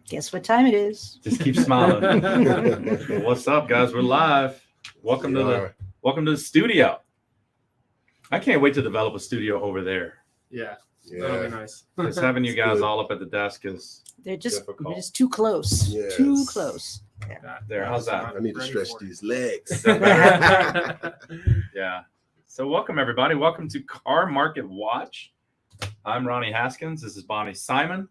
Guess what time it is? Just keep smiling. What's up, guys? We're live. Welcome to the studio. I can't wait to develop a studio over there. Yeah. That'll be nice. Just having you guys all up at the desk is difficult. We're just too close. Yes. Too close. Yeah. There, how's that? I need to stretch these legs. Yeah. So welcome, everybody. Welcome to Car Market Watch. I'm Ronnie Haskins. This is Bonnie Simon,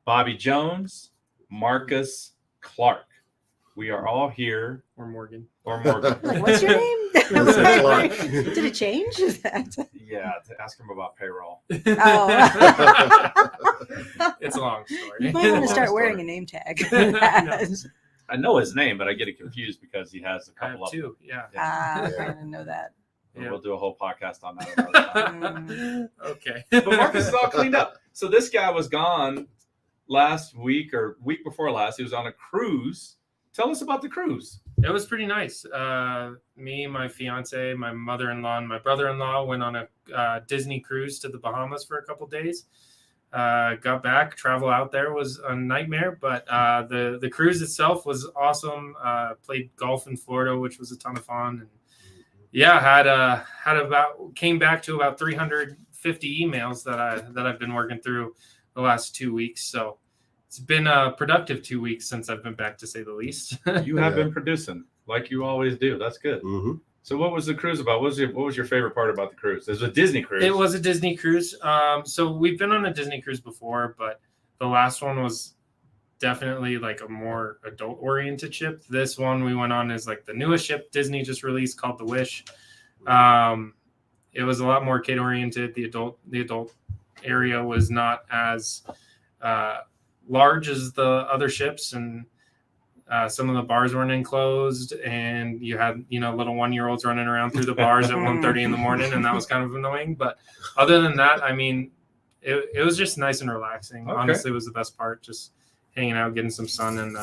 Bobby Jones, Marcus Clark. We are all here. Or Morgan. Like, what's your name? Did it change? Is that... Yeah, to ask him about payroll. Oh. It's a long story. You might want to start wearing a name tag. I know his name, but I get it confused because he has a I couple have of two. Yeah. I didn't know that. Yeah. We'll do a whole podcast on that another time. Okay. But Marcus is all cleaned up. So this guy was gone last week or week before last. He was on a cruise. Tell us about the cruise. It was pretty nice. Me, my fiance, my mother-in-law, and my brother-in-law went on a Disney cruise to the Bahamas for a couple days. Got back. Travel out there was a nightmare, but the cruise itself was awesome. Played golf in Florida, which was a ton of fun. And yeah, came back to about 350 emails that I've been working through the last 2 weeks. So it's been a productive 2 weeks since I've been back, to say the least. You have been producing like you always do. That's good. Mm-hmm. So what was the cruise about? What was your favorite part about the cruise? It was a Disney cruise. It was a Disney cruise. So we've been on a Disney cruise before, but the last one was definitely like a more adult oriented ship. This one we went on is like the newest ship Disney just released called the Wish. It was a lot more kid oriented. The adult area was not as large as the other ships, and some of the bars weren't enclosed, and you had little 1-year-olds running around through the bars at 1:30 in the morning, and that was kind of annoying. But other than that, I mean, it was just nice and relaxing. Okay. Honestly, it was the best part, just hanging out, getting some sun, and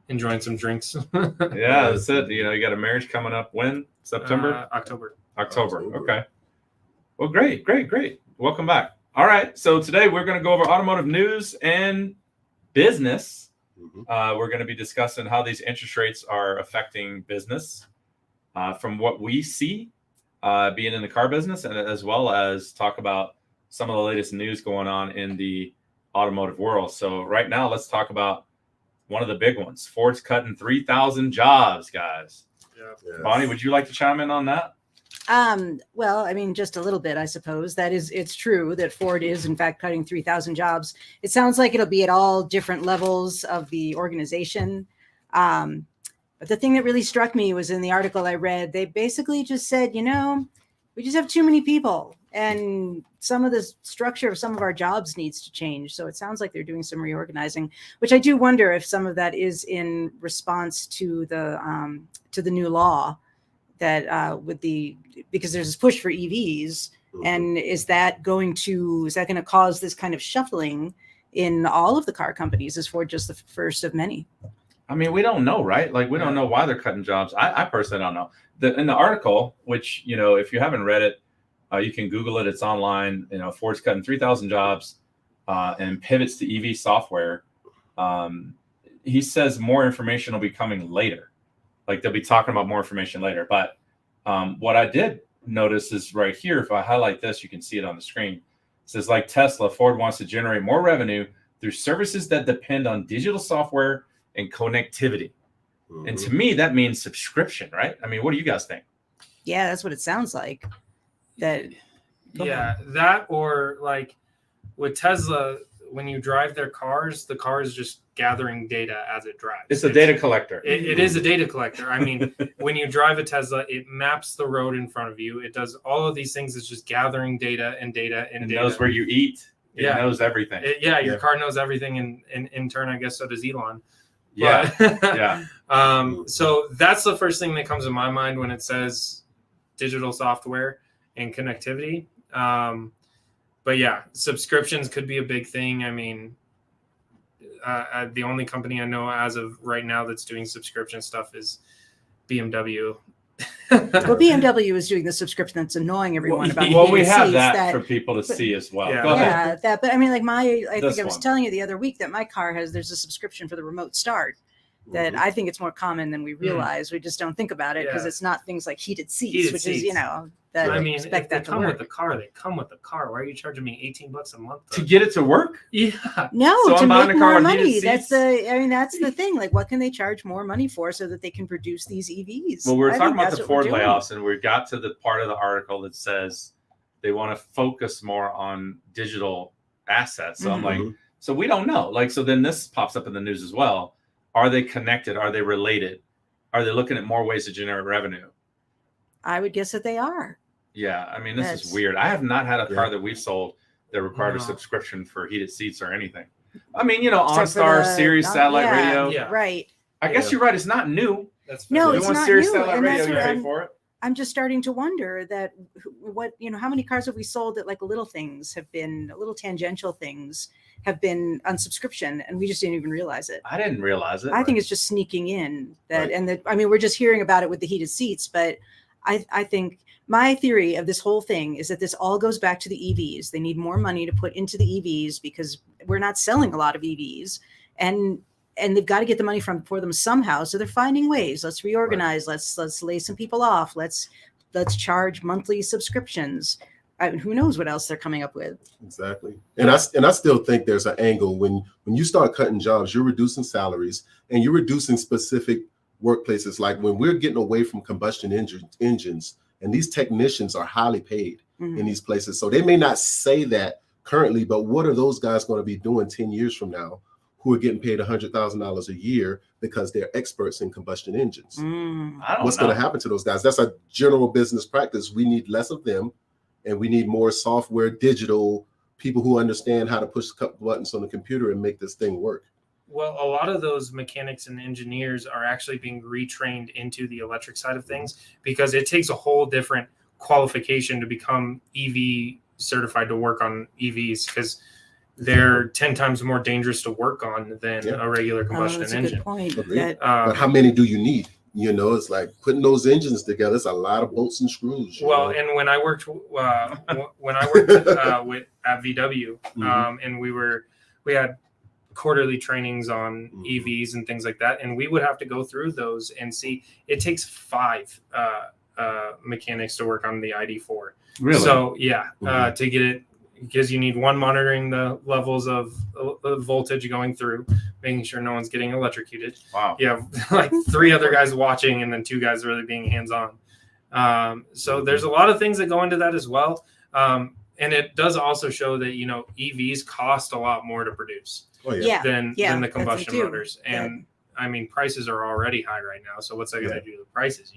enjoying some drinks. Yeah, that's it. You got a marriage coming up when? September? October. Okay. Well, great. Welcome back. All right. So today we're going to go over automotive news and business. Mm-hmm. We're going to be discussing how these interest rates are affecting business from what we see being in the car business, and as well as talk about some of the latest news going on in the automotive world. So right now, let's talk about one of the big ones. Ford's cutting 3,000 jobs, guys. Yeah. Yes. Bonnie, would you like to chime in on that? Well, I mean, just a little bit, I suppose. It's true that Ford is, in fact, cutting 3,000 jobs. It sounds like it'll be at all different levels of the organization. But the thing that really struck me was in the article I read, they basically just said, we just have too many people, and some of the structure of some of our jobs needs to change. So it sounds like they're doing some reorganizing, which I do wonder if some of that is in response to the new law that because there's this push for EVs, and is that going to cause this kind of shuffling in all of the car companies? Is Ford just the first of many? I mean, we don't know, right? Like, we don't know why they're cutting jobs. I personally don't know. In the article, which, if you haven't read it, you can Google it. It's online. Ford's cutting 3,000 jobs and pivots to EV software. He says more information will be coming later. Like, they'll be talking about more information later. But what I did notice is right here, if I highlight this, you can see it on the screen. It says, like Tesla, Ford wants to generate more revenue through services that depend on digital software and connectivity. Mm-hmm. And to me, that means subscription, right? I mean, what do you guys think? Yeah, that's what it sounds like. That or like with Tesla, when you drive their cars, the car is just gathering data as it drives. It's a data collector. It is a data collector. I mean, when you drive a Tesla, it maps the road in front of you. It does all of these things. It's just gathering data and data and data. It knows where you eat. It knows everything. Your car knows everything. And in turn, I guess so does Elon. Yeah. Yeah. So that's the first thing that comes to my mind when it says digital software and connectivity. But yeah, subscriptions could be a big thing. I mean, the only company I know as of right now that's doing subscription stuff is BMW. Well, BMW is doing the subscription that's annoying everyone about. Well, we heated have seats that for people to see as well. Yeah. Go ahead. Yeah, that. But I mean, like I This think I was one. telling you the other week that my car there's a subscription for the remote start. That I think it's more common than we realize. We just don't think about it because Yeah. it's not things like heated seats, Heated which seats. is that I mean, expect if they that to come work. with the car, they come with the car. Why are you charging me $18 a month? To get it to work? Yeah. No, So to I'm buying make a car more with heated money. That's seats? that's the thing. Like, what can they charge more money for so that they can produce these EVs? Well, we were I talking think about that's the what we're Ford doing. layoffs, and we got to the part of the article that says they want to focus more on digital assets. So I'm like, so we don't know. Like, so then this pops up in the news as well. Are they connected? Are they related? Are they looking at more ways to generate revenue? I would guess that they are. Yeah, I mean, this is That's- weird. I have not had a car Yeah. that we've sold that required a No. subscription for heated seats or anything. I mean, Except for OnStar, the- Sirius satellite yeah, radio. Yeah. Right. I guess you're right. It's not new. That's No, fair. it's You want not Sirius new, satellite and radio, that's you what pay I'm- for it. I'm just starting to wonder that how many cars have we sold that like little things have been little tangential things have been on subscription and we just didn't even realize it. I didn't realize it. I think it's just sneaking in that, Right. and that, I mean, we're just hearing about it with the heated seats, but I think my theory of this whole thing is that this all goes back to the EVs. They need more money to put into the EVs because we're not selling a lot of EVs, and they've got to get the money for them somehow. So they're finding ways. Let's reorganize. Let's lay some people off. Let's charge monthly subscriptions. I mean, who knows what else they're coming up with? Exactly. And I still think there's an angle when you start cutting jobs, you're reducing salaries and you're reducing specific workplaces. Like when we're getting away from combustion engines, and these technicians are highly paid in these places. So they may not say that currently, but what are those guys going to be doing 10 years from now who are getting paid $100,000 a year because they're experts in combustion engines? I don't What's know. going to happen to those guys? That's a general business practice. We need less of them, and we need more software, digital people who understand how to push a couple buttons on the computer and make this thing work. Well, a lot of those mechanics and engineers are actually being retrained into the electric side of things because it takes a whole different qualification to become EV certified to work on EVs because they're 10 times more dangerous to work on than a regular combustion that's a engine. good point. Agreed. That, But how many do you need? You know, it's like putting those engines together. It's a lot of bolts and screws. you Well, know? and when I worked with at VW, and we had quarterly trainings on EVs and things like that, and we would have to go through those and see. It takes 5 mechanics to work on the ID4. Really? So to get it, because you need one monitoring the levels of voltage going through, making sure no one's getting electrocuted. Wow. You have like 3 other guys watching and then 2 guys really being hands-on. So there's a lot of things that go into that as well. And it does also show that, EVs cost a lot more to produce than the that's combustion they do. motors. And I mean, prices are already high right now. So what's that going to do to the prices,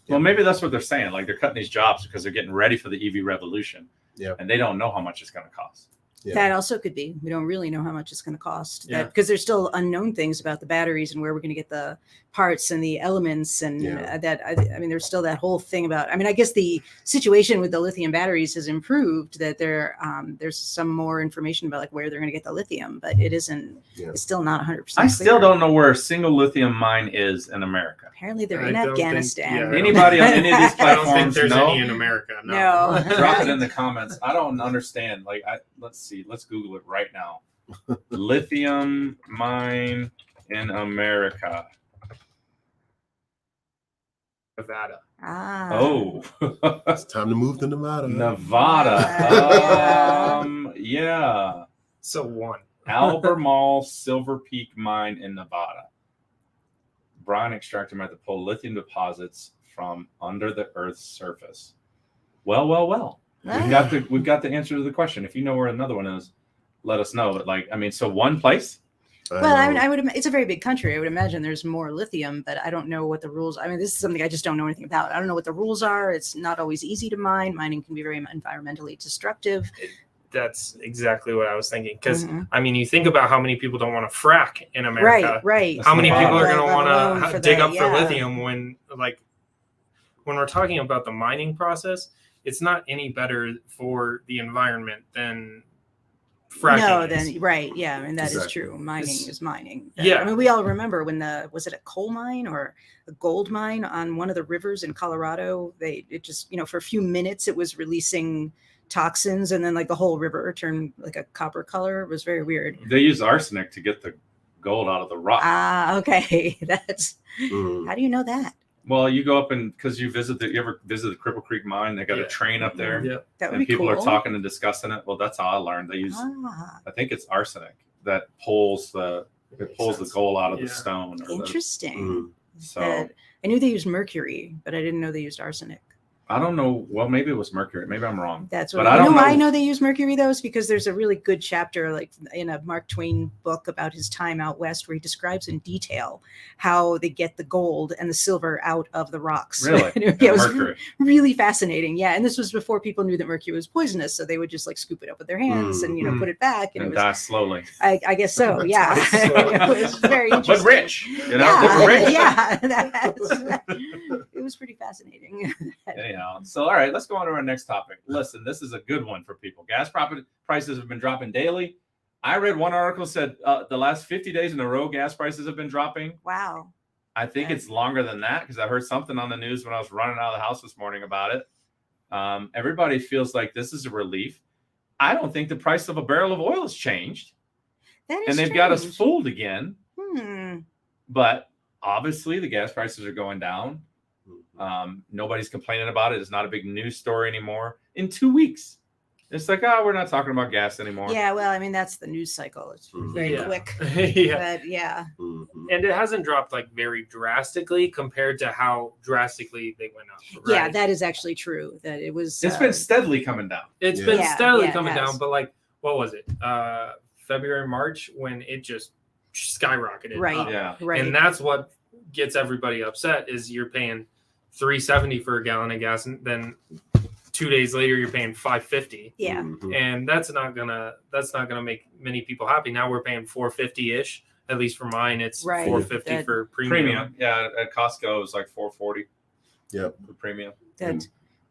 Well, maybe that's what they're saying. Like they're cutting these jobs because they're getting ready for the EV revolution. Yeah. And they don't know how much it's going to cost. Yeah. That also could be. We don't really know how much it's going to cost. Yeah. Because there's still unknown things about the batteries and where we're going to get the parts and the elements. And I mean, there's still that whole thing about, I mean, I guess the situation with the lithium batteries has improved that there's some more information about like where they're going to get the lithium, but it isn't, it's still not 100% I still don't know where a single lithium mine is in America. Apparently they're I in don't think- Afghanistan. yeah. Anybody on any of these I don't think platforms there's know? any in America. No. Drop it in the comments. I don't understand. Like, let's see. Let's Google it right now. Lithium mine in America. Nevada. Ah. Oh, It's time to move to Nevada. Nevada. Yeah. So 1. Albemarle Silver Peak Mine in Nevada. Brine extractor method pull lithium deposits from under the Earth's surface. Well. We've got the answer to the question. If you know where another one is, let us know. But so one place. Well, I would. It's a very big country. I would imagine there's more lithium, but I don't know what the rules. I mean, this is something I just don't know anything about. I don't know what the rules are. It's not always easy to mine. Mining can be very environmentally destructive. That's exactly what I was thinking. Because I mean, you think about how many people don't want to frack in America. Right. How many people are Let going to alone want for to dig the- up for lithium when we're talking about the mining process? It's not any better for the environment than fracking No, is. then right, yeah, and that is Exactly. true. Mining It's- is mining. yeah. I mean, we all remember when was it a coal mine or a gold mine on one of the rivers in Colorado? It just, for a few minutes it was releasing toxins, and then like the whole river turned like a copper color. It was very weird. They use arsenic to get the gold out of the rock. Ah, okay. That's Mm. how do you know that? Well, you go up and because you ever visit the Cripple Creek mine? They got Yeah. a train up there, Yeah. That would and be people cool. are talking and discussing it. Well, that's how I learned. They use, Ah, I think it's arsenic that pulls the gold out of the Yeah. stone. Or interesting. Mm. so That- I knew they used mercury, but I didn't know they used arsenic. I don't know. Well, maybe it was mercury. Maybe I'm wrong. That's But what I you don't know. Why I know- know they use mercury though is because there's a really good chapter like in a Mark Twain book about his time out west where he describes in detail how they get the gold and the silver out of the rocks. Really? Yeah, it was Mercury. really fascinating. Yeah, and this was before people knew that mercury was poisonous, so they would just like scoop it up with their hands and Mm. put it back, and And it was. die slowly. I guess so. Yeah, Die slowly. it was very interesting. But rich. You know, Yeah, they were rich. yeah, it was pretty fascinating. Anyhow, so all right, let's go on to our next topic. Listen, this is a good one for people. Gas prices have been dropping daily. I read one article said the last 50 days in a row, gas prices have been dropping. Wow. I think Yeah. it's longer than that because I heard something on the news when I was running out of the house this morning about it. Everybody feels like this is a relief. I don't think the price of a barrel of oil has changed, That is and they've got us strange. fooled again. Hmm. But obviously, the gas prices are going down. Nobody's complaining about it. It's not a big news story anymore. In 2 weeks, it's like, we're not talking about gas anymore. Yeah, well, I mean, that's the news cycle. It's very Yeah. quick. Yeah. But yeah, Mhm. And it hasn't dropped like very drastically compared to how drastically they went up. yeah, right? that is actually true. That it was. It's been steadily coming down. It's Yeah. been Yeah, steadily yeah, it coming has. down, but like, what was it? February, March, when it just skyrocketed. Right. up. Yeah. right. And that's what gets everybody upset is you're paying $3.70 for a gallon of gas, and then 2 days later you're paying $5.50. yeah, Mhm. And that's not gonna make many people happy. Now we're paying $4.50 ish. At least for mine, it's Right. $4.50 That- for Premium. Yeah. At Costco, it was like $4.40 Yep. for premium.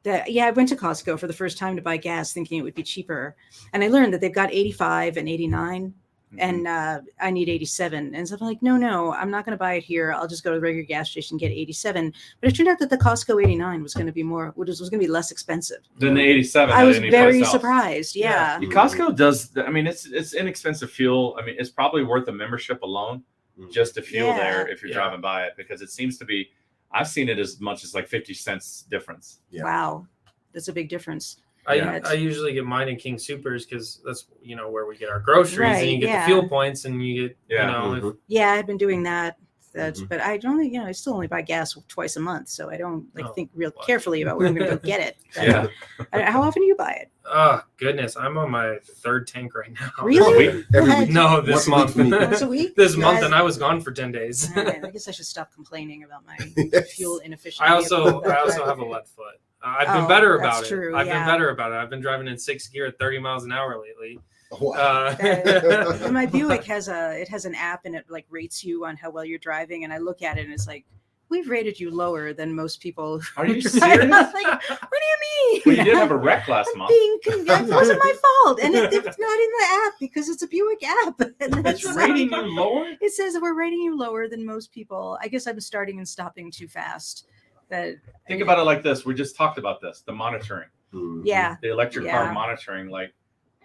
that yeah. I went to Costco for the first time to buy gas, thinking it would be cheaper, and I learned that they've got 85 and 89. Mm-hmm. And I need 87. And so I'm like, no, I'm not going to buy it here. I'll just go to the regular gas station and get 87. But it turned out that the Costco 89 was going to be was going to be less expensive. Then the 87. I at was any very place else. surprised. Yeah. Yeah. Costco does. I mean, it's inexpensive fuel. I mean, it's probably worth a membership alone just to fuel Yeah. there if you're Yeah. driving by it because it seems to be. I've seen it as much as like 50 cents difference. Yeah. Wow. That's a big difference. Yeah. I usually get mine in King Supers because that's where we get our groceries, and you Right, get yeah. the fuel points, and you get Yeah. Mhm. Yeah, I've been doing that. Mhm. But I don't, I still only buy gas twice a month. So I don't Oh, think real well. carefully about where I'm going to go get it. Yeah. How often do you buy it? oh goodness, I'm on my third tank right now. Really? Week? Every What? week. No, this Once a week month. for me. Once a week? This month, Yes. and I was gone for 10 days. All right, I guess I should stop complaining about my Yes. fuel inefficient. I also vehicle, but- have a lead foot. I've been Oh, better that's about it. true, I've yeah. been better about it. I've been driving in 6th gear at 30 miles an hour lately. Wow. And my Buick has an app and it like rates you on how well you're driving, and I look at it and it's like, we've rated you lower than most people. Are you I serious? was like, what do you mean? Well, you did have a wreck last I'm month. being it wasn't my fault, and it's not in the app because it's a Buick app. And It's that's rating you lower. It says that we're rating you lower than most people. I guess I'm starting and stopping too fast. That Think about it like this. We just talked about this. The monitoring, Mhm. yeah, the electric Yeah. car monitoring. Like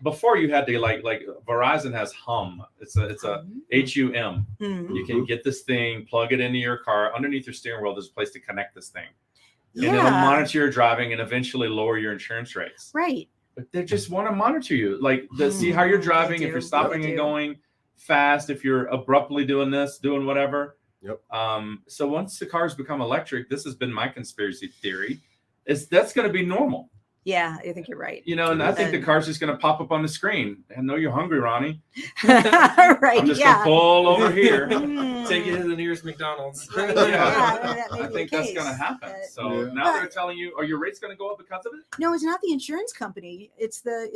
before, you had to like Verizon has Hum. It's a HUM. Hmm. You can get this thing, plug it into your car. Underneath your steering wheel, there's a place to connect this thing. And it'll Yeah. monitor your driving and eventually lower your insurance rates. Right. But they just want to monitor you, like to see how you're They driving, if do. you're stopping They and do. going fast, if you're abruptly doing this, doing whatever. Yep. So once the cars become electric, this has been my conspiracy theory, is that's going to be normal. Yeah, I think you're right. You know, and I think the And- car's just going to pop up on the screen. I know you're hungry, Ronnie. Right. I'm just Yeah. going to pull over here. Hmm. Take you to the nearest McDonald's. Right, Yeah. that may I be think the that's case. going to happen. But- So Yeah. now they're telling you, are your rates going to go up because of it? No, it's not the insurance company. It's the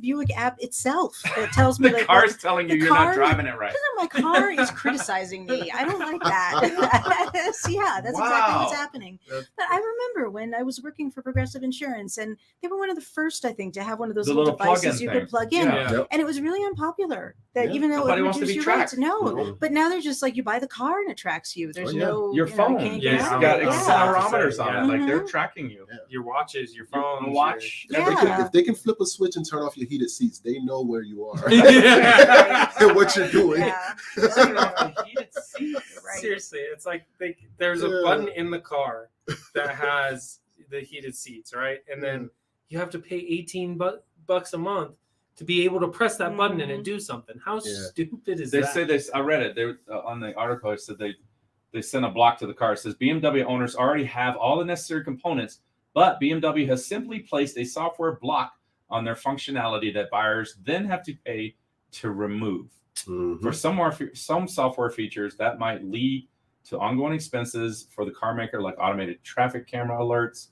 Buick app itself that tells me The like, car's telling you the you're not car- driving it right. my car is criticizing me. I don't like that. So, yeah, that's exactly what's Wow. happening. That's- But I remember when I was working for Progressive Insurance, and they were one of the first, I think, to have one of those The little little plug-in devices you could things. plug in. Yeah. Yep. And it was really unpopular. That Yeah. even though Nobody it wants to reduced be your rates, tracked. no. Mhm. But now they're just like you buy the car and it tracks you. There's Oh, yeah. no Your you phone, can't Yeah, get it's out of got it. accelerometers on Yeah. it. Like they're Mhm. tracking you. Your watches, your Your phones, watch. Yeah. If they can flip a switch and turn off your heated seats, they know where you are Yeah. and what you're doing. Yeah. Turn off the heated seats. Right. Seriously, it's like there's a Yeah. button in the car that has the heated seats, right? And then you have to pay 18 bucks a month to be able to press that button and it do something. How Yeah. stupid is They that? say this. I read it. They on the article. It said they sent a block to the car. It says BMW owners already have all the necessary components, but BMW has simply placed a software block on their functionality that buyers then have to pay to remove. Mhm. For some software features that might lead to ongoing expenses for the car maker, like automated traffic camera alerts,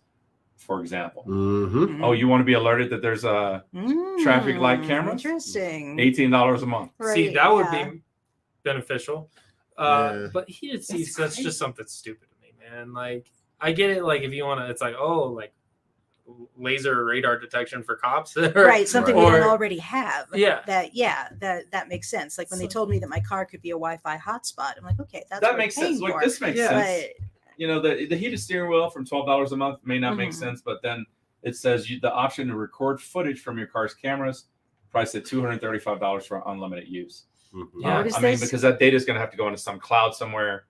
for example. Mhm. Oh, you want to be alerted that there's a traffic light cameras? Interesting. $18 a month. See, Right, that would yeah. be beneficial. Yeah. But heated seats, that's crazy. just something stupid to me, man. Like, I get it. Like, if you want to, it's like, oh, like laser radar detection for cops. Right, something we Or- don't already have. Yeah. That makes sense. Like when they told me that my car could be a Wi-Fi hotspot, I'm like, okay, that's That what makes I'm paying sense. Like for. this makes Yeah. sense. But You know, the heated steering wheel from $12 a month may not make Mhm. sense, but then it says the option to record footage from your car's cameras, priced at $235 for unlimited use. Mhm. Yeah. What is I mean, this? because that data is going to have to go into some cloud somewhere.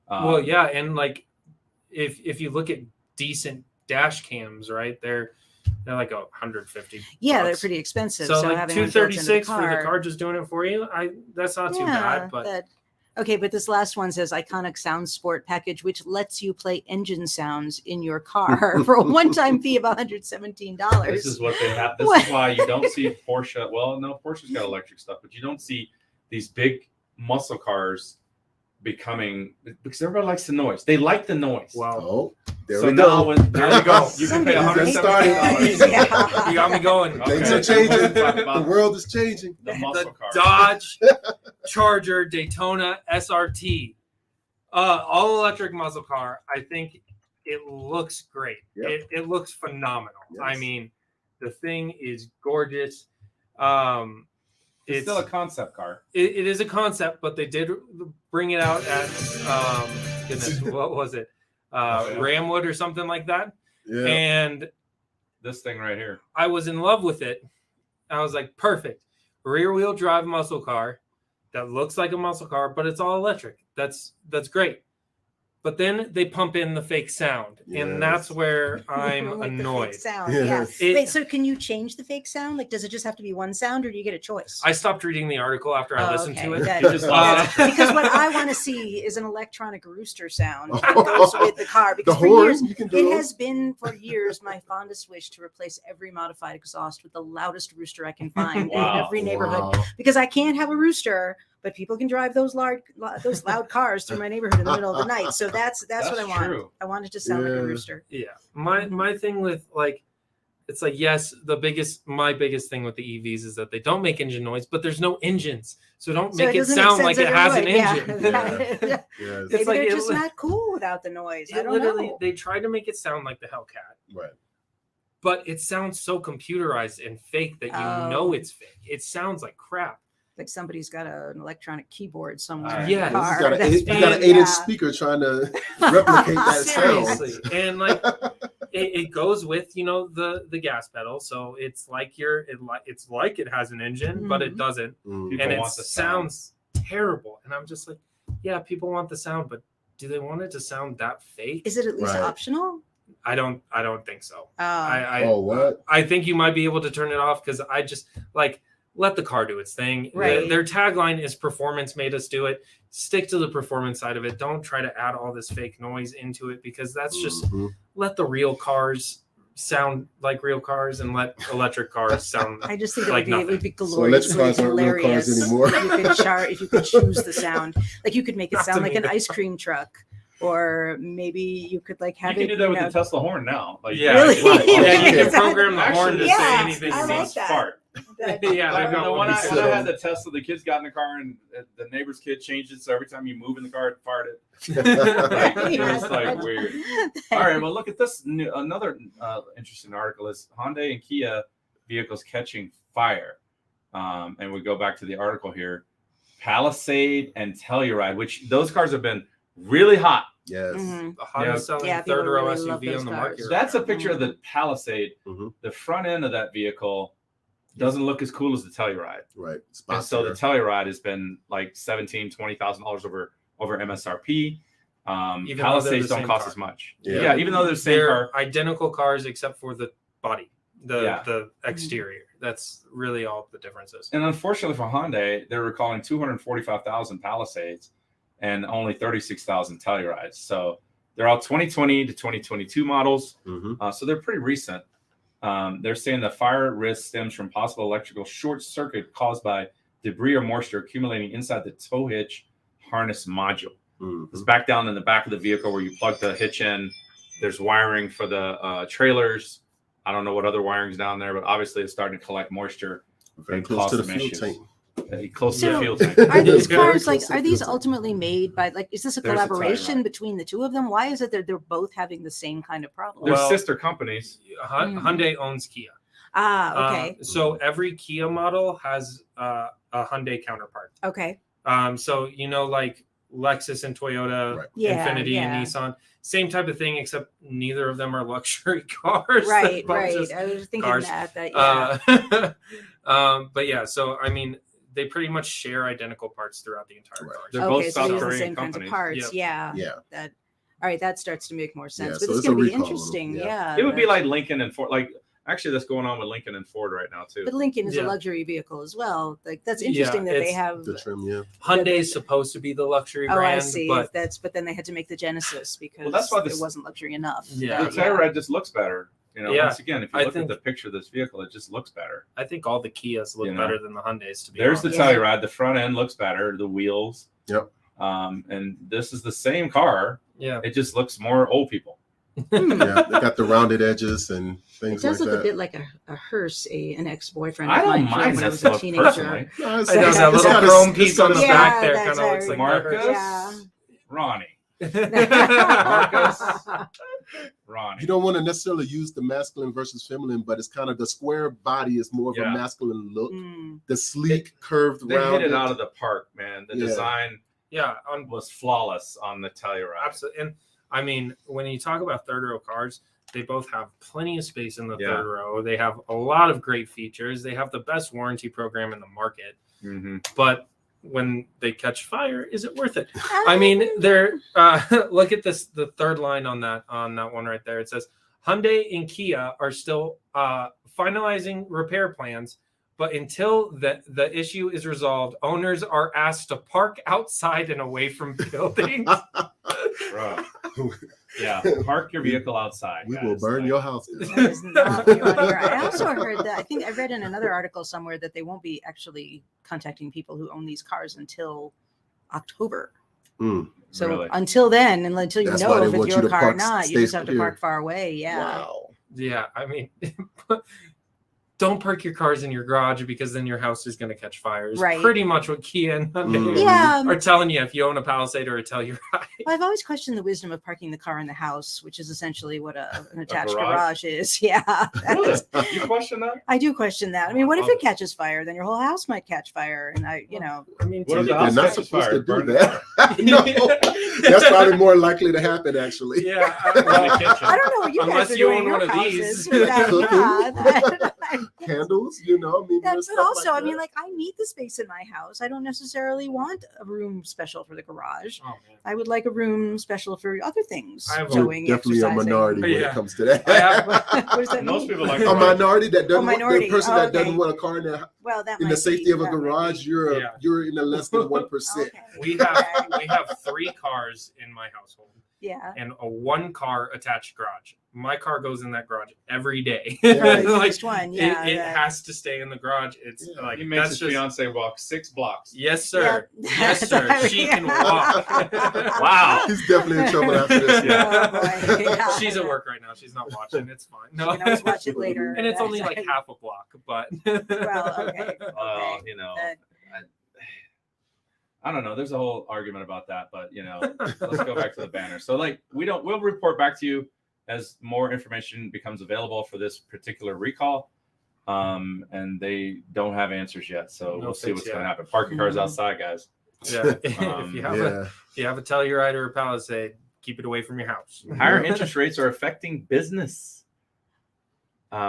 Well, yeah, and like if you look at decent dash cams, right? They're like $150. yeah, they're bucks. pretty expensive. So like having them built into $236 for the car just doing it for you. That's not too bad, but okay, but this last one says iconic sound sport package, which lets you play engine sounds in your car for a one-time fee of $117. This is what they have. This What? is why you don't see Porsche. Well, no, Porsche's got electric stuff, but you don't see these big muscle cars becoming, because everybody likes the noise. They like the noise. wow. Oh, there so we now, go. there you go. You can pay Somebody make $117. that. Yeah. You got me going. Okay. Things are changing. Talk The about world is changing. the muscle The car. Dodge Charger Daytona SRT, all electric muscle car. I think it looks great. Yep. It looks phenomenal. Yes. I mean, the thing is gorgeous. It's still a concept car. It is a concept, but they did bring it out at goodness, what was it? Yeah. Ramwood or something like that. Yeah. And This thing right here. I was in love with it. I was like, perfect. Rear wheel drive muscle car that looks like a muscle car, but it's all electric. That's great. But then they pump in the fake sound, Yes. and that's where I'm Like the fake annoyed. sound, Yes. yeah. It- Wait, so can you change the fake sound? Like, does it just have to be one sound, or do you get a choice? I stopped reading the article after I Oh, listened to okay. it. That- You just lost it. because what I want to see is an electronic rooster sound that goes with the car. The Because for horn, years, you can do it those. has been for years my fondest wish to replace every modified exhaust with the loudest rooster I can find Wow. in every neighborhood. Wow. Because I can't have a rooster, but people can drive those loud cars through my neighborhood in the middle of the night. So that's what I want. true. I want it to sound like Yeah. a rooster. Yeah. My thing with like, it's like, yes, my biggest thing with the EVs is that they don't make engine noise, but there's no engines. So don't So make it doesn't sound sense like that it has an would. Yeah. engine. Yeah. Yes. Maybe like they're it just li- not cool without the noise. I It don't literally, know. they tried to make it sound like the Hellcat, Right. but it sounds so computerized and fake that you Oh. know it's fake. It sounds like crap. Like somebody's got an electronic keyboard somewhere. Ah, in yeah. the This car. You got That's you got an funny. 8-inch Yeah. speaker trying to replicate that sound. Seriously. And like it goes with, the gas pedal. So it's like it's like it has an engine, but it Mhm. doesn't. Mm. People And it want the sound. sounds terrible. And I'm just like, yeah, people want the sound, but do they want it to sound that fake? Is it at least Right. optional? I don't think so. Oh. Oh, what? I think you might be able to turn it off because I just like let the car do its thing. Right. Their tagline is performance made us do it. Stick to the performance side of it. Don't try to add all this fake noise into it because that's just Mhm. let the real cars sound like real cars and let electric cars sound I just think like it would be So gloriously electric cars aren't real cars hilarious anymore. if you could choose the sound. Like you could make it Not to sound like me, an no. ice cream truck, or maybe you could like You have can it. do that with know- the Tesla horn now. Like, Yeah, Really? yeah, you Yeah. can program the horn to Yeah, say anything I you like want. that. Fart. Yeah, Like, I know. when I sit had on- the Tesla, the kids got in the car and the neighbor's kid changed it, so every time you move in the car, it farted. Like, it was like weird. All right, well, look at this. Another interesting article is Hyundai and Kia vehicles catching fire. And we go back to the article here. Palisade and Telluride, which those cars have been really hot. Yes. Mhm. The hottest selling Yeah, people third row really love SUV those on the cars. market. So right that's a now. picture of the Palisade. Mhm. The front end of that vehicle doesn't look as cool as the Telluride. Right. And Spot so the there. Telluride has been like $17,000-$20,000 over MSRP. Even though they're Palisades the don't same cost car. as much. Yeah. Yeah, even though they're the same They're car. identical cars except for the body, Yeah. the exterior. That's really all the difference is. And unfortunately for Hyundai, they're recalling 245,000 Palisades and only 36,000 Tellurides. So they're all 2020 to 2022 models. Mhm. So they're pretty recent. They're saying the fire risk stems from possible electrical short circuit caused by debris or moisture accumulating inside the tow hitch harness module. Mhm. It's back down in the back of the vehicle where you plug the hitch in. There's wiring for the trailers. I don't know what other wiring's down there, but obviously it's starting to collect moisture. Very and close cause to the some fuel issues. tank. Close to the So, fuel tank. Are these Very cars close like, to the are these fuel tank. ultimately made by, like, is this a There's a collaboration Telluride. between the two of them? Why is it that they're both having the same kind of problem? They're Well- sister companies. Hyundai owns Kia. Okay. So every Kia model has a Hyundai counterpart. Okay. So like Lexus and Toyota, Right. Yeah, Infiniti yeah. and Nissan, same type of thing, except neither of them are luxury cars. Right, They're both right. just, I was thinking cars. yeah. but yeah, so I mean, they pretty much share identical parts throughout the entire Right. car. They're Okay, both so South they use the Korean same kinds of companies. parts. Yep. Yeah. Yeah. That. All right, that starts to make more sense. Yeah, but so it's it's going a to be recall on them, interesting. yeah. Yeah. It would be that's- like Lincoln and Ford. Like actually, that's going on with Lincoln and Ford right now too. But Lincoln is a Yeah. luxury vehicle as well. Like that's Yeah, interesting that they it's have. The trim, yeah. Hyundai's supposed to be the luxury Oh, brand, I see. but But then they had to make the Genesis because that's why it this- wasn't luxury enough. Yeah. The Telluride just looks better. Yeah, Once again, if you I look think- at the picture of this vehicle, it just looks better. I think all the Kias look You know. better than the Hyundais. To be There's the honest. Yeah. Telluride. The front end looks better. The wheels. Yep. And this is the same car. Yeah. It just looks more old people. Hmm. Yeah, they got the rounded edges and It things like does look a that. bit like a hearse, an ex-boyfriend I of don't mine drove mind when I this was a look teenager. personally. No, it's- It does that it's little got a- chrome it's piece got on a- the Yeah, back there, that's kind of looks very- like Marcus, Yeah. Ronnie, Ronnie. You don't want to necessarily use the masculine versus feminine, but it's kind of the square body is more of Yeah. a masculine look. Mm. The sleek, curved, They hit rounded. it out of the park, man. The Yeah. design Yeah, on was flawless on the Telluride. absolutely. And I mean, when you talk about third row cars, they both have plenty of space in the Yeah. third row. They have a lot of great features. They have the best warranty program in the market. Mm-hmm. But when they catch fire, is it worth it? I mean, they're look at this. The third line on that one right there. It says Hyundai and Kia are still finalizing repair plans, but until the issue is resolved, owners are asked to park outside and away from buildings. Bro. Yeah, park your vehicle outside. We guys. will burn Like, your house down. That is not what you want to hear. I also heard that I think I read in another article somewhere that they won't be actually contacting people who own these cars until October. Mm. So Really? until then, and until you That's know why they if want it's you your to car or park not, you stay just have to clear. park far away. Yeah. Wow. Yeah, I mean, don't park your cars in your garage because then your house is going to catch fire. Is Right. pretty much what Kia and Hyundai Yeah. are telling you if you own a Palisade or a Telluride. Well, I've always questioned the wisdom of parking the car in the house, which is essentially what an attached garage? garage is. Yeah. Really? You question that? I do question that. I mean, what if Well, it catches fire? Then your whole house might catch fire. And I mean, What if the They're house not catches supposed fire? to do Burn the that. car. No, that's probably more likely to happen. Actually, yeah, In the well, kitchen. I don't know what you Unless guys are you doing own in your one of houses. these. but that- candles. You know, I mean, That's there's but stuff also, like I mean, that. like I need the space in my house. I don't necessarily want a room special for the garage. oh, man. I would like a room special for other things. I have a- You're Towing, definitely a exercising. minority when Yeah. it comes to that. I have- What does that Most mean? people like A garage. minority that doesn't want minority. the person Oh, that okay. doesn't want a car in the, Well, that in might the safety be, of a that might garage. be. Yeah. You're in the less than 1%. Okay. we have 3 cars in my household Yeah. and a 1 car attached garage. My car goes in that garage every day. Yeah. Right, Like, first one. Yeah. it that. has to stay in the garage. It's like He makes that's his just fiance walk 6 blocks. yes, sir. Yep. Yes, sir. She can walk. Wow. He's definitely in trouble after this. Yeah. Oh, boy. Yeah. She's at work right now. She's not watching. It's fine. You can always watch it later. And it's only like half a block, but Well, okay. Well, you know, That- I don't know. There's a whole argument about that, but you know, let's go back to the banner. So like we'll report back to you as more information becomes available for this particular recall. And they don't have answers yet. So No we'll see fix what's yet. going to happen. Park your cars Mhm. outside, guys. yeah. If you have a Telluride or a Palisade, keep it away from your house. Higher interest rates are affecting business.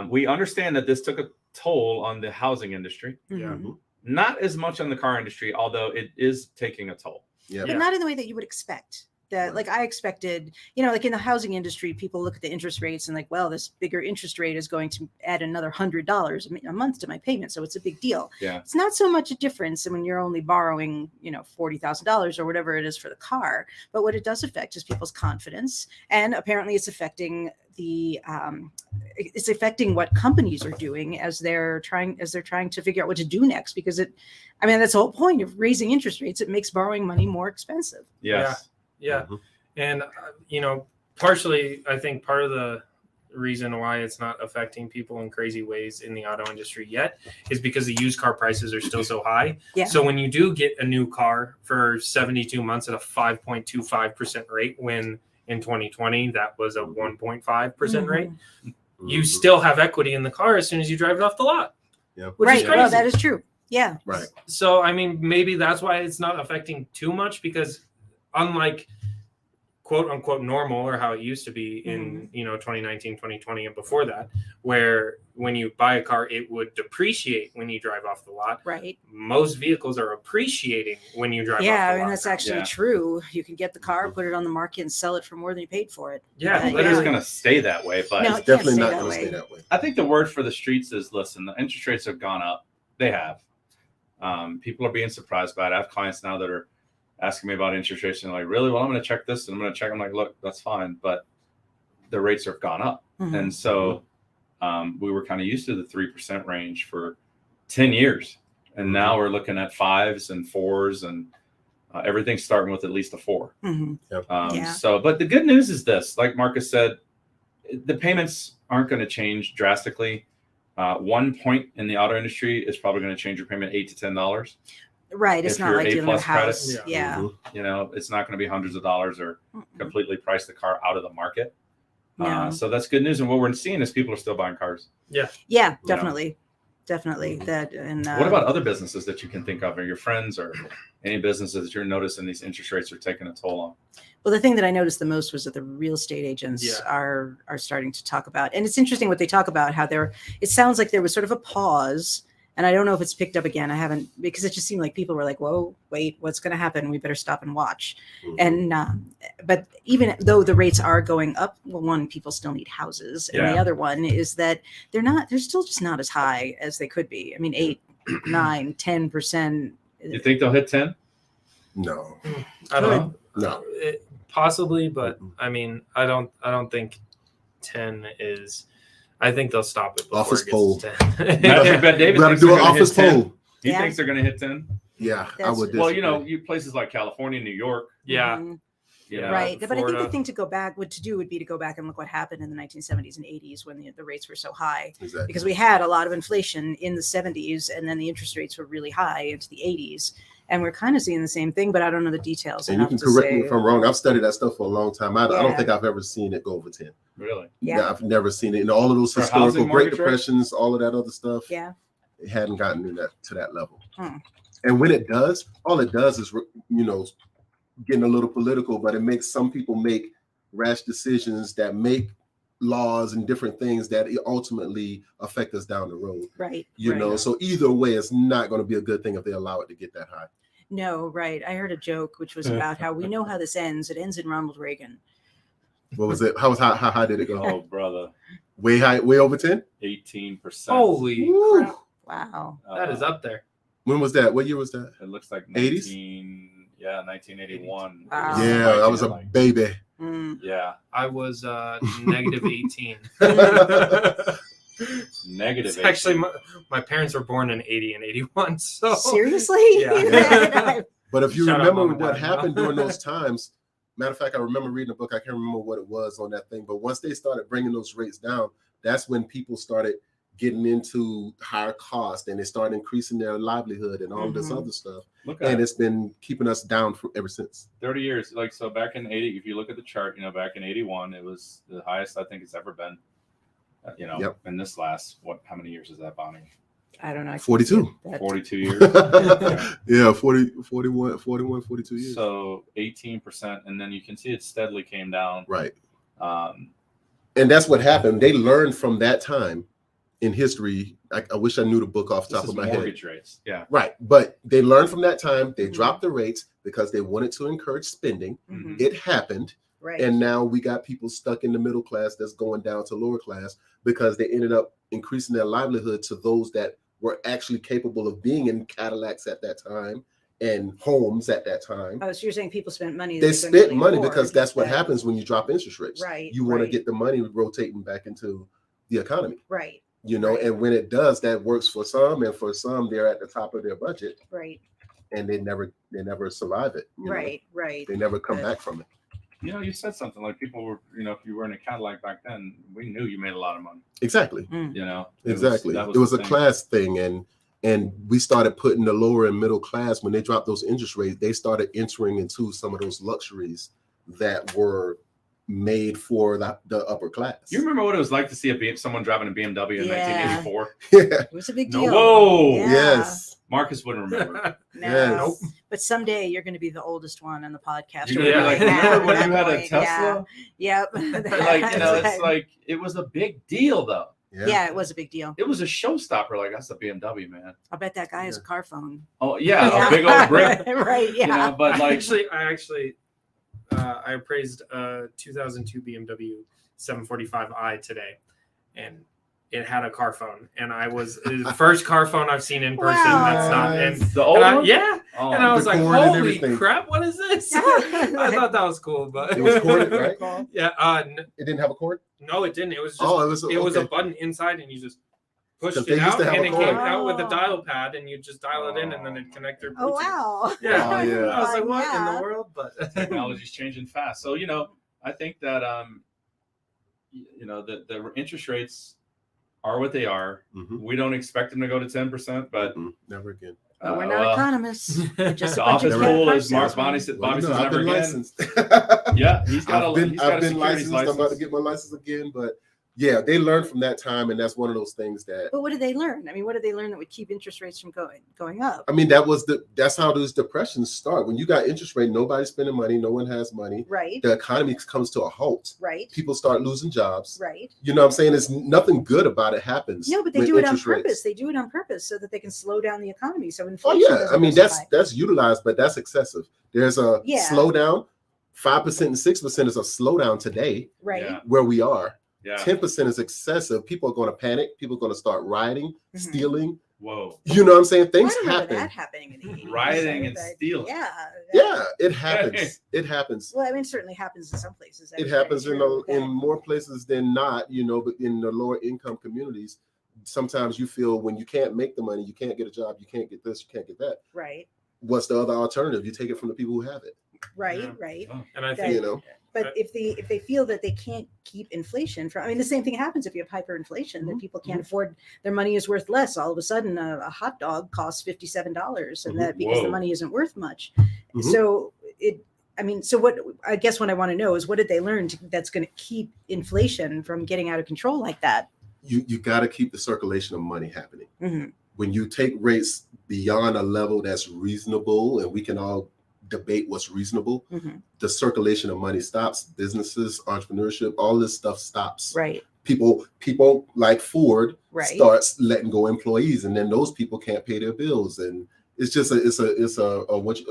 We understand that this took a toll on the housing industry, Yeah. Mhm. not as much on the car industry, although it is taking a toll. Yeah. But not in the way that you would expect. That, like, I expected, like in the housing industry, people look at the interest rates and like, well, this bigger interest rate is going to add another $100 a month to my payment, so it's a big deal. Yeah. It's not so much a difference when you're only borrowing, $40,000 or whatever it is for the car. But what it does affect is people's confidence, and apparently it's affecting what companies are doing as they're trying to figure out what to do next, because that's the whole point of raising interest rates. It makes borrowing money more expensive. Yes. Yeah. Mhm. And, partially, I think part of the reason why it's not affecting people in crazy ways in the auto industry yet is because the used car prices are still so high. Yeah. So when you do get a new car for 72 months at a 5.25% rate, when in 2020 that was a 1.5% rate, you still have equity in the car as soon as you drive it off the lot. Yeah. Which Right. is crazy. Well, that is true. Yeah. Right. So, maybe that's why it's not affecting too much, because unlike quote unquote normal, or how it used to be in 2019, 2020 and before that, where when you buy a car it would depreciate when you drive off the lot, Right. most vehicles are appreciating when you drive off the lot. That's actually Yeah. true. You can get the car, put it on the market, and sell it for more than you paid for it. Yeah, I think literally. it's going to stay that way, but No, It's it can't definitely stay not that going to way. stay that way. I think the word for the streets is, listen, the interest rates have gone up. They have. People are being surprised by it. I have clients now that are asking me about interest rates, and they're like, really? Well, I'm going to check this and I'm going to check. I'm like, look, that's fine, but the rates have gone up. Mhm. And so we were kind of used to the 3% range for 10 years. And now we're looking at 5s and 4s, and everything's starting with at least a 4. Mhm. Yeah. So, but the good news is this, like Marcus said, the payments aren't going to change drastically. 1 point in the auto industry is probably going to change your payment $8 to $10. Right. It's If not you're like A+ dealing with a credit, house. Yeah. Mhm. It's not going to be hundreds of dollars or completely price the car out of the market. No. So that's good news. And what we're seeing is people are still buying cars. Yeah, definitely. Definitely. That and What about other businesses that you can think of, or your friends, or any businesses that you're noticing these interest rates are taking a toll on? Well, the thing that I noticed the most was that the real estate agents are starting to talk about, and it's interesting what they talk about, how it sounds like there was sort of a pause, and I don't know if it's picked up again. I haven't, because it just seemed like people were like, whoa, wait, what's going to happen? We better stop and watch. And, but even though the rates are going up, well, one, people still need houses. And the other one is that they're still just not as high as they could be. 8, 9, 10%. You think they'll hit 10? No. I don't No. possibly, but I don't think 10 is. I think they'll stop it before Office it gets poll. to 10. I bet David We got to thinks do they're an gonna hit office 10. poll. He Yeah. thinks they're going to hit 10. Yeah, I That's- would. Well, disagree. you places like California, New York. Yeah. Mhm. Yeah. Right. But I think the Florida. thing to go back would be to go back and look what happened in the 1970s and 80s when the rates were so high, Exactly. because we had a lot of inflation in the 70s, and then the interest rates were really high into the 80s. And we're kind of seeing the same thing, but I don't know the details. And you enough can to correct say- me if I'm wrong. I've studied that stuff for a long time. I Yeah. don't think I've ever seen it go over 10. Really? Yeah. I've never seen it. In all of those For historical housing Great mortgage rates? Depressions, all of that other stuff, Yeah. it hadn't gotten to that level. Hmm. And when it does, all it does is, getting a little political, but it makes some people make rash decisions that make laws and different things that ultimately affect us down the road. Right. You right. know, so either way, it's not going to be a good thing if they allow it to get that high. No, right. I heard a joke which was about how we know how this ends. It ends in Ronald Reagan. What was it? How high did it go? Oh, brother. Way high, way over 10? 18%. Holy Woo. crap. Wow. That is up there. When was that? What year was that? It looks like 80s? 1981. Wow. Yeah, I was a baby. Mm. Yeah. I was negative 18. Negative. It's actually, my parents were born in 80 and 81. So Seriously? Yeah. But if you Shout out remember Mom and what Dad, happened no. during those times, matter of fact, I remember reading a book. I can't remember what it was on that thing. But once they started bringing those rates down, that's when people started getting into higher cost and they started increasing their livelihood and all this other stuff. Look And at it's been keeping us down for ever since. 30 years. Like, so back in 80, if you look at the chart, back in 81, it was the highest I think it's ever been. Yep. And this last, how many years is that, Bonnie? I don't know. 42. 42 years. Yeah, 41, 42 years. So 18. And then you can see it steadily came down. Right. Um, And that's what happened. They learned from that time in history. I wish I knew the book off the top this of is my head. mortgage rates. Yeah. Right. But they learned from that time. They dropped the rates because they wanted to encourage spending. Mhm. It happened. Right. And now we got people stuck in the middle class that's going down to lower class because they ended up increasing their livelihood to those that were actually capable of being in Cadillacs at that time and homes at that time. Oh, so you're saying people spent money? They couldn't spent really money afford, because that's what that- happens when you drop interest rates. Right. You want to right, get the money rotating back into the economy, Right. Right. And when it does, that works for some, and for some, they're at the top of their budget, Right. and they never survive it. Right. Right. They never come Good. back from it. You said something like people were, if you were in a Cadillac back then, we knew you made a lot of money. Exactly. Exactly. It was a class thing, and we started putting the lower and middle class when they dropped those interest rates. They started entering into some of those luxuries that were made for the upper class. You remember what it was like to see someone driving a BMW in Yeah. 1984? Yeah. It was a big No. deal. Whoa. Yeah. Yes. Marcus wouldn't remember. No. Yes. But someday you're going to be the oldest one on the podcast. You're Or gonna be like, remember when at you that had a point, Tesla? Yeah. Yep. It's like it was a big deal though. Yeah, it was a big deal. It was a showstopper. Like, that's a BMW, man. I bet that guy has a car phone. Oh yeah, a big old brick. Right. Yeah. But like, I appraised a 2002 BMW 745i today, and it had a car phone, and it was the first car phone I've seen in person. Wow. That's not, and the old one? yeah, Oh, and I was the like, cord and holy everything. crap, what is this? I thought that was cool, but It was corded, right? Yeah, It didn't have a cord. no, it didn't. It was just It was a okay. button inside, and you just pushed 'Cause they it used out, to have and a it cord. came out with a Oh. dial pad, and you just dial it in, and then it connected. Oh wow. Yeah. Oh, yeah. I was like, what in Yeah. the world? But technology's changing fast. So I think that the interest rates are what they are. Mhm. We don't expect them to go to 10%, but Never again. But we're not economists. We're just the a bunch office of pool, car as Mark salesmen. Bonnie said, Well, Bonnie says I've never been again. licensed. Yeah, he's got I've a been securities licensed. I'm about to get my license again, but yeah, they learned from that time, and that's one of those things that. But what did they learn? I mean, what did they learn that would keep interest rates from going up? I mean, that's how those depressions start. When you got interest rate, nobody's spending money, no one has money. Right. The economy comes to a halt. Right. People start losing jobs. Right. You know what I'm saying? It's nothing good about it happens. No, but they with do it on interest rates. purpose. They do it on purpose so that they can slow down the economy. So Oh inflation. yeah, doesn't I mean go so high. that's utilized, but that's excessive. There's a Yeah. slowdown. 5% and 6% is a slowdown today right. Yeah. where we are. Yeah. 10% is excessive. People are going to panic. People are going to start rioting, Mhm. stealing. Whoa. You know what I'm saying? I Things remember happen. that happening in the 80s. Rioting and But stealing. Yeah. Yeah, it happens. It happens. Well, I mean, it certainly happens in some places. That's It happens very in true. in more places than not. But in the lower income communities, sometimes you feel when you can't make the money, you can't get a job, you can't get this, you can't get that. Right. What's the other alternative? You take it from the people who have it. Right. Yeah. Right. and I That- think You know. But if they feel that they can't keep inflation from, I mean, the same thing happens if you have hyperinflation, that Mhm. people can't afford, their money is worth less. All of a sudden, a hot dog costs $57, and that because Whoa. the money isn't worth much. Mhm. So so what I guess what I want to know is what did they learn that's going to keep inflation from getting out of control like that? You got to keep the circulation of money happening. Mm-hmm. When you take rates beyond a level that's reasonable, and we can all debate what's reasonable, Mm-hmm. the circulation of money stops. Businesses, entrepreneurship, all this stuff stops. Right. People like Ford Right. starts letting go employees, and then those people can't pay their bills, and it's just what's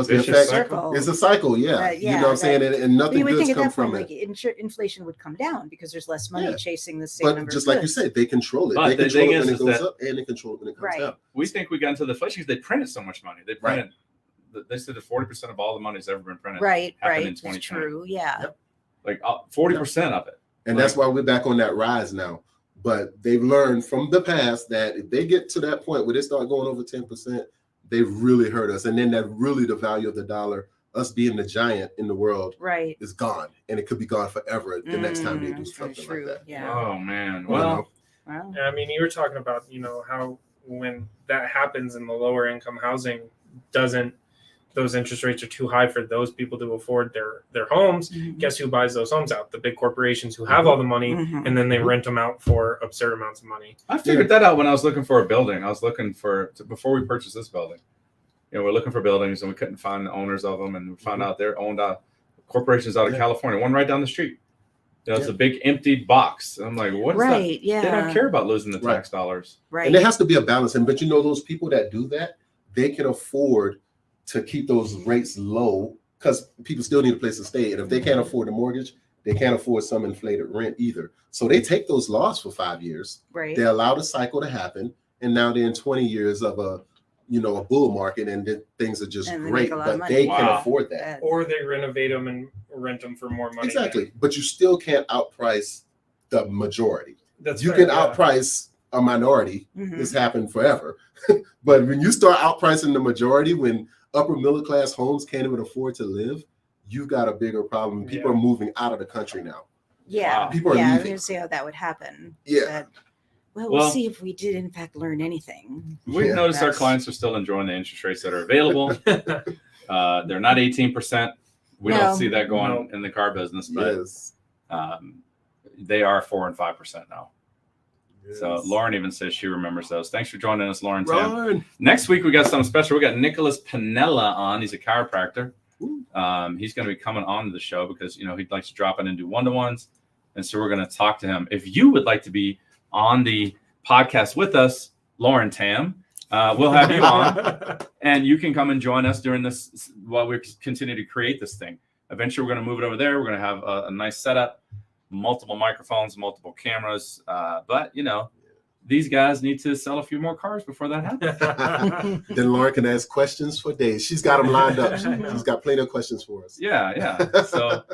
the vicious effect? cycle. It's a cycle, yeah. Right, You know what I'm saying, right. and But nothing you would good's think at come that point, from like it. inflation would come down because there's less money Yeah. chasing the same But number just of like you goods. said, they control it. But They the control thing it when is it goes that- up, and they control it when it comes Right. down. We think we got into the inflation because they printed so much money. They Right. printed. They said that 40% of all the money that's ever been printed. Right. happened Right. in It's 2020. true. Yeah. Yep. Like 40% of it. And that's why we're back on that rise now. But they've learned from the past that if they get to that point where they start going over 10%, they really hurt us. And then that really the value of the dollar, us being the giant in the world, Right. is gone. And it could be gone forever the next time they do Very something true. like that. Yeah. Oh man. You know? Well, Wow. I mean, you were talking about, how when that happens in the lower income housing, those interest rates are too high for those people to afford their homes. Mhm. Guess who buys those homes out? The big corporations who have all the money, Mhm. and then they rent them out for absurd amounts of money. I figured that out when I was looking for a building. I was looking before we purchased this building. We're looking for buildings and we couldn't find the owners of them, and we found out they're owned corporations out of California. One right down the street. It's a big empty box. I'm like, what is that? Right. Yeah. They don't care about losing the tax dollars. Right. And there has to be a balance. But those people that do that, they can afford to keep those rates low because people still need a place to stay. And if they can't afford a mortgage, they can't afford some inflated rent either. So they take those laws for 5 years. Right. They allow the cycle to happen. And now they're in 20 years of a bull market, and then things are just And they great, make a lot of but money. they Wow. can afford that. Or they renovate them and rent them for more money. Exactly. But you still can't outprice the majority. That's You fair, can yeah. outprice a minority. Mhm. This happened forever. But when you start outpricing the majority, when upper middle class homes can't even afford to live, you've got a bigger problem. People are moving out of the country now. Yeah. Wow. People are I was leaving. going to see how that would happen. Yeah. But, Well- we'll see if we did in fact learn anything. We've Yeah. noticed our That's- clients are still enjoying the interest rates that are available. They're not 18%. We No. don't see that going in the car business, but Yes. they are 4 and 5% now. So Yes. Lauren even says she remembers those. Thanks for joining us, Lauren. Tam. Ron. Next week we got something special. We got Nicholas Pinella on. He's a chiropractor. Ooh. He's going to be coming on to the show because he'd like to drop in and do one-to-ones, and so we're going to talk to him. If you would like to be on the podcast with us, Lauren Tam, we'll have you on, and you can come and join us during this while we continue to create this thing. Eventually, we're going to move it over there. We're going to have a nice setup, multiple microphones, multiple cameras. But these guys need to sell a few more cars before that happens. Then Lauren can ask questions for days. She's got them lined up. She's got plenty of questions for us. Yeah. So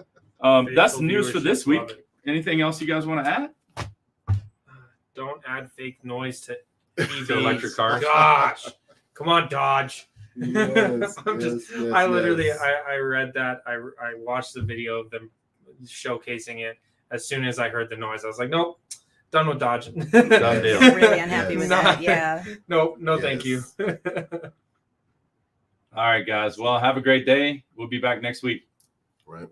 that's the news for this week. Anything else you guys want to add? Don't add fake noise to To EVs. electric cars? Gosh, come on, Dodge. Yes, I'm just, yes, I literally, yes. I read that. I watched the video of them showcasing it. As soon as I heard the noise, I was like, nope, done with Dodge. Done deal. I'm really unhappy with Not- that. Yeah. No, thank you. Yes. All right, guys. Well, have a great day. We'll be back next week. Right.